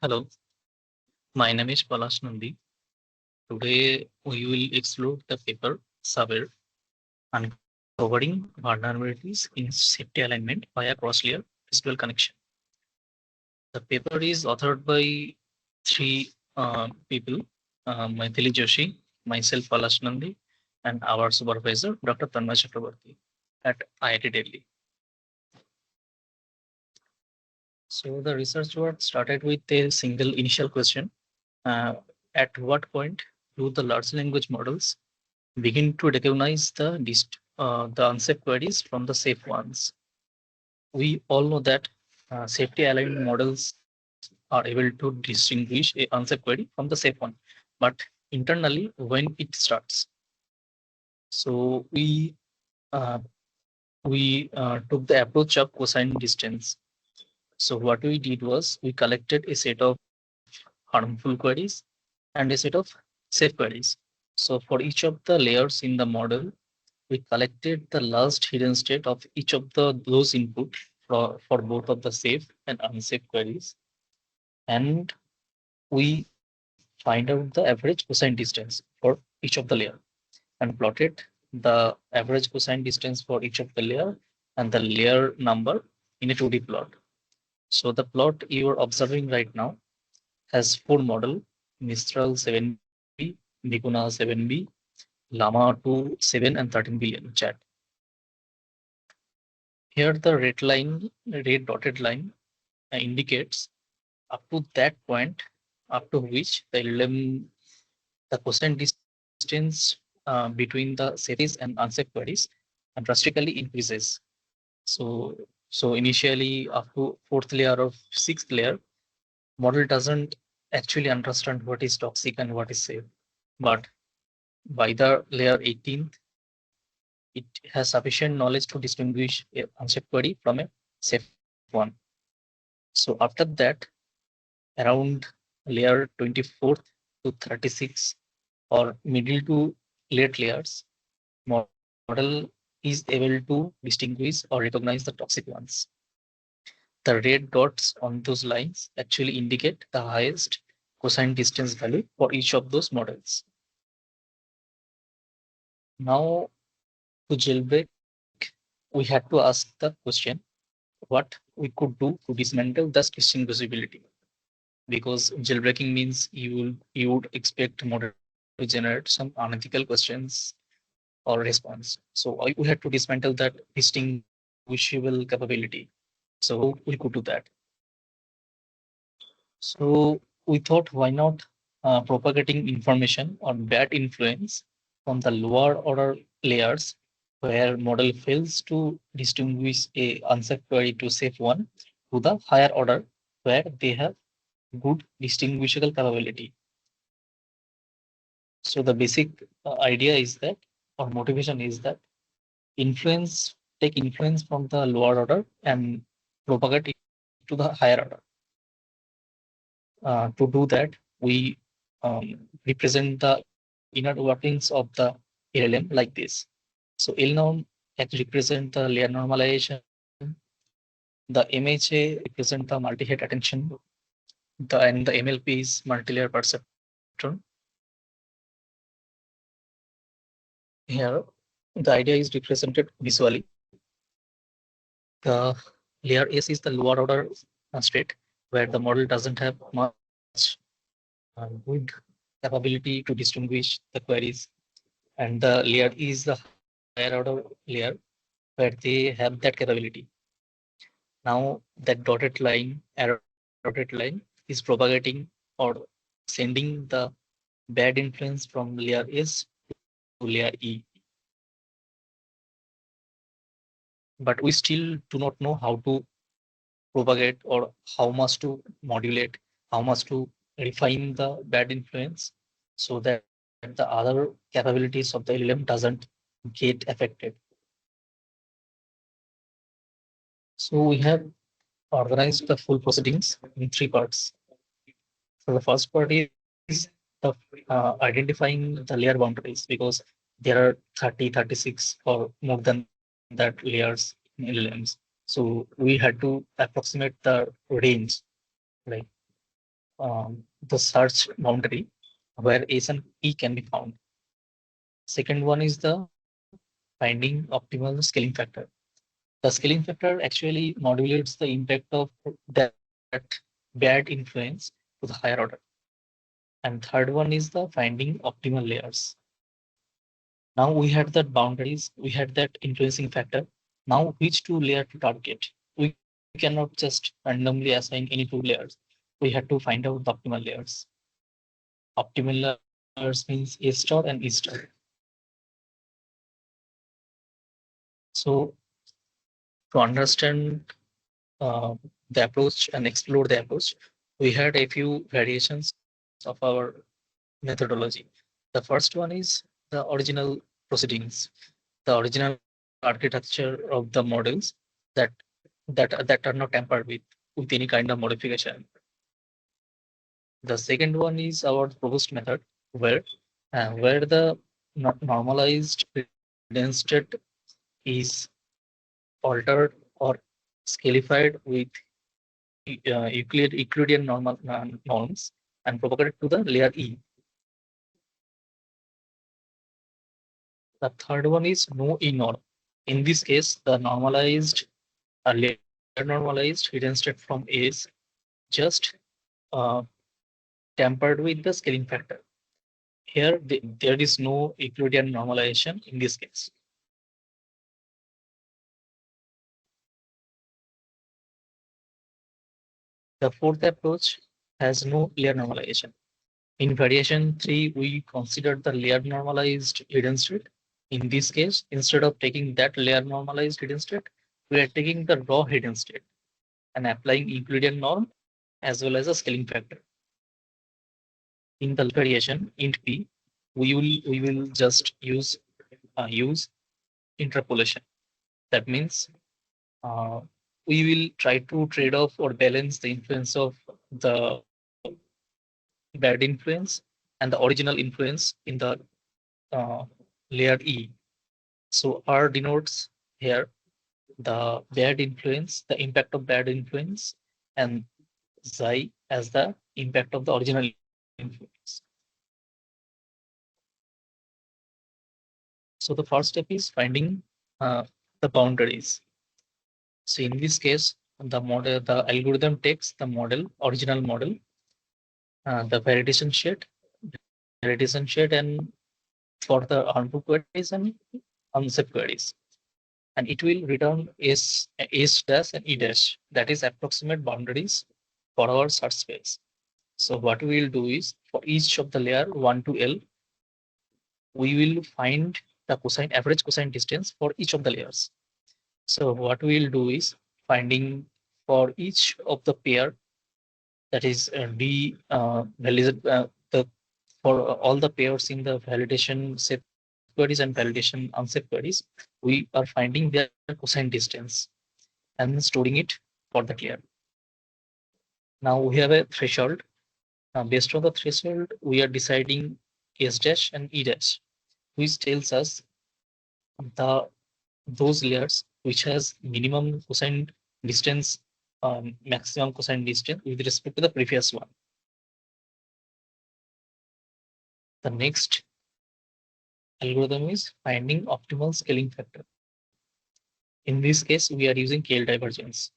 Hello, my name is Palash Nandi. Today we will explore the paper SABER uncovering vulnerabilities in safety alignment via cross-layer residual connection. The paper is authored by three people, Maithili Joshi, myself Palash Nandi, and our supervisor, Dr. Tanmoy Chakraborty at IIT Delhi. So the research work started with a single initial question. Uh, at what point do the large language models begin to recognize the unsafe queries from the safe ones? We all know that safety aligned models are able to distinguish a unsafe query from the safe one, but internally when it starts. So we took the approach of cosine distance. So what we did was we collected a set of harmful queries and a set of safe queries. So for each of the layers in the model, we collected the last hidden state of each of those input for both of the safe and unsafe queries. And we find out the average cosine distance for each of the layer and plotted the average cosine distance for each of the layer and the layer number in a 2D plot. So the plot you are observing right now has four model: Mistral 7B, Vicuna 7B, Llama 2, 7 and 13 billion chat. Here the red dotted line indicates up to that point, up to which the LLM, the cosine distance between the safe and unsafe queries drastically increases. So initially up to fourth layer or sixth layer, model doesn't actually understand what is toxic and what is safe. But by the layer 18th, it has sufficient knowledge to distinguish a unsafe query from a safe one. So after that, around layer 24th to 36 or middle to late layers, model is able to distinguish or recognize the toxic ones. The red dots on those lines actually indicate the highest cosine distance value for each of those models. Now, to jailbreak, we had to ask the question what we could do to dismantle this distinguishability. Because jailbreaking means you would expect model to generate some unethical questions or response. So we had to dismantle that distinguishable capability. So how we could do that? So we thought, why not propagating information or bad influence from the lower order layers where model fails to distinguish a unsafe query to safe one to the higher order where they have good distinguishable capability. So the basic idea is that, or motivation is that, influence take influence from the lower order and propagate it to the higher order. To do that, we represent the inner workings of the LLM like this. So LNorm can represent the layer normalization. The MHA represent the multi-head attention. And the MLP is multi-layer perceptron. Here, the idea is represented visually. The layer S is the lower order state where the model doesn't have much good capability to distinguish the queries, and the layer is the higher order layer where they have that capability. Now that dotted line, arrow dotted line, is propagating or sending the bad influence from layer S to layer E. But we still do not know how to propagate or how much to modulate, how much to refine the bad influence so that the other capabilities of the LLM doesn't get affected. So we have organized the full proceedings in three parts. So the first part is the identifying the layer boundaries, because there are 30, 36 or more than that layers in LLMs. So we had to approximate the range, like the search boundary where S and P can be found. Second one is the finding optimal scaling factor. The scaling factor actually modulates the impact of that bad influence to the higher order. And third one is the finding optimal layers. Now we had that boundaries, we had that influencing factor. Now which two layer to target? We cannot just randomly assign any two layers. We had to find out the optimal layers. Optimal layers means A star and E star. So to understand uh, the approach and explore the approach, we had a few variations of our methodology. The first one is the original proceedings, the original architecture of the models that that are not tampered with any kind of modification. The second one is our proposed method, where the normalized hidden state is altered or scalified with Euclidean norms and propagated to the layer E. The third one is no E norm. In this case, the normalized layer normalized hidden state from A is just uh, tampered with the scaling factor. Here, there is no Euclidean normalization in this case. The fourth approach has no layer normalization. In variation 3, we considered the layer normalized hidden state. In this case, instead of taking that layer normalized hidden state, we are taking the raw hidden state and applying Euclidean norm as well as a scaling factor. In the variation int p, we will just use interpolation. That means uh, we will try to trade off or balance the influence of the bad influence and the original influence in the uh, layer E. So R denotes here the bad influence, the impact of bad influence, and Xi as the impact of the original influence. So the first step is finding the boundaries. So in this case, the algorithm takes the model, original model, the validation sheet, and for the harmful queries and unsafe queries. And it will return S dash and E dash. That is approximate boundaries for our search space. So what we will do is for each of the layer 1 to L, we will find the cosine average cosine distance for each of the layers. So what we will do is finding for each of the pair, that is D the for all the pairs in the validation safe queries and validation unsafe queries, we are finding their cosine distance and storing it for the layer. Now we have a threshold. Based on the threshold, we are deciding S dash and E dash, which tells us the those layers which has minimum cosine distance, maximum cosine distance with respect to the previous one. The next algorithm is finding optimal scaling factor. In this case, we are using KL divergence.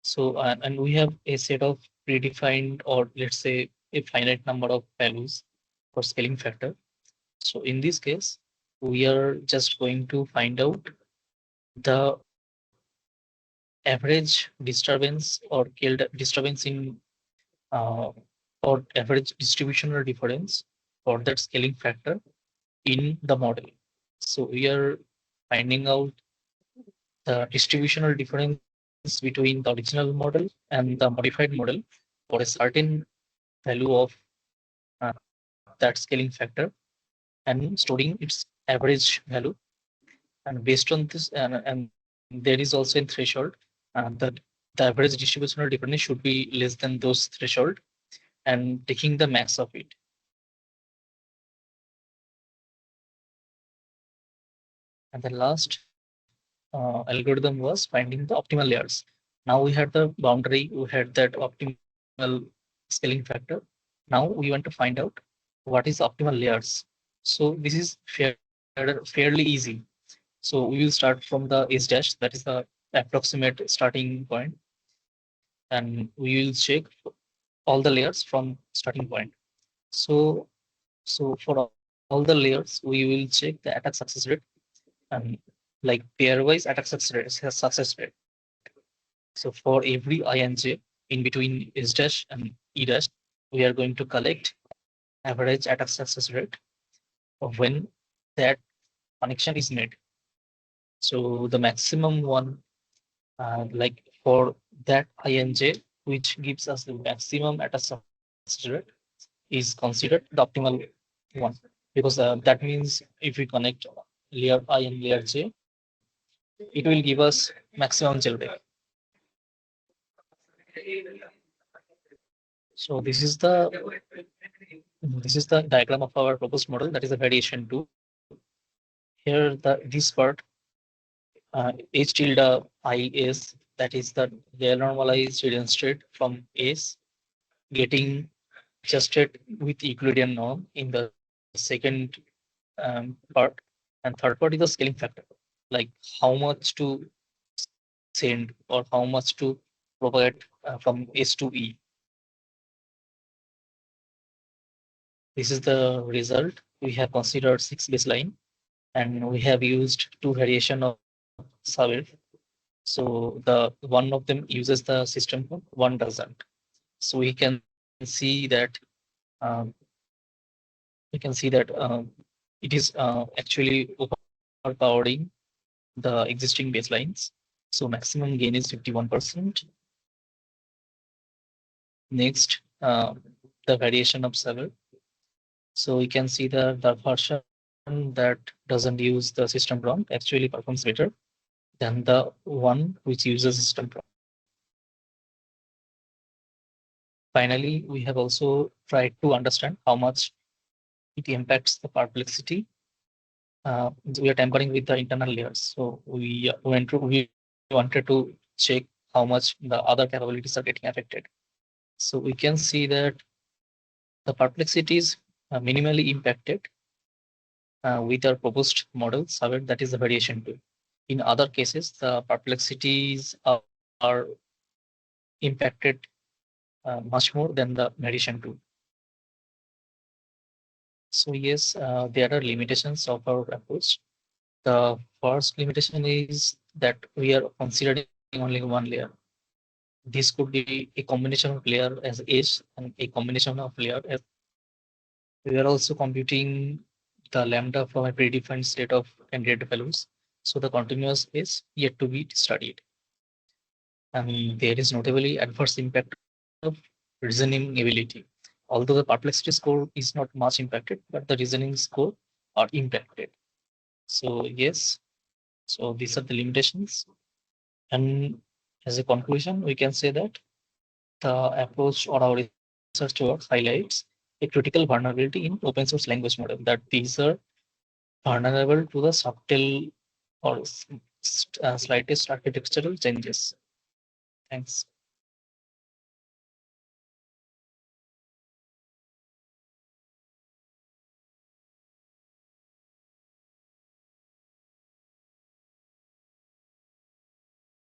So, and we have a set of predefined, or let's say a finite number of values for scaling factor. So in this case, we are just going to find out the average disturbance or disturbance in uh, or average distributional difference for that scaling factor in the model. So we are finding out the distributional difference between the original model and the modified model for a certain value of that scaling factor and storing its average value. And based on this, and there is also a threshold that the average distributional difference should be less than those threshold and taking the max of it. And the last algorithm was finding the optimal layers. Now we had the boundary, we had that optimal scaling factor. Now we want to find out what is optimal layers. So this is fairly easy. So we will start from the S dash, that is the approximate starting point, and we will check all the layers from starting point. So for all the layers, we will check the attack success rate and like pairwise attack success rate. So for every INJ in between S dash and E dash, we are going to collect average attack success rate of when that connection is made. So the maximum one, like for that INJ, which gives us the maximum attack success rate, is considered the optimal one, because that means if we connect layer I and layer J, it will give us maximum jailbreak. So this is the diagram of our proposed model, that is the variation 2. Here this part, H tilde I is, that is the layer normalized hidden state from S getting adjusted with Euclidean norm in the second part. And third part is the scaling factor, like how much to send or how much to propagate from S to E. This is the result. We have considered 6 baseline and we have used 2 variation of SABER. So the one of them uses the system code, one doesn't. So we can see that um, it is actually overpowering the existing baselines. So maximum gain is 51%. Next, the variation of SABER. So we can see the version that doesn't use the system prompt actually performs better than the one which uses system prompt. Finally, we have also tried to understand how much it impacts the perplexity. We are tampering with the internal layers. So we wanted to check how much the other capabilities are getting affected. So we can see that the perplexity is minimally impacted with our proposed model, SABER, that is the variation 2. In other cases, the perplexities are impacted much more than the variation 2. So yes, there are limitations of our approach. The first limitation is that we are considering only one layer. This could be a combination of layer as edge and a combination of layer as. We are also computing the lambda from a predefined state of candidate values. So the continuous is yet to be studied. And there is notably adverse impact of reasoning ability. Although the perplexity score is not much impacted, but the reasoning score are impacted. So yes, so these are the limitations. And as a conclusion, we can say that the approach or our research towards highlights a critical vulnerability in open source language model, that these are vulnerable to the subtle or slightest architectural changes. Thanks.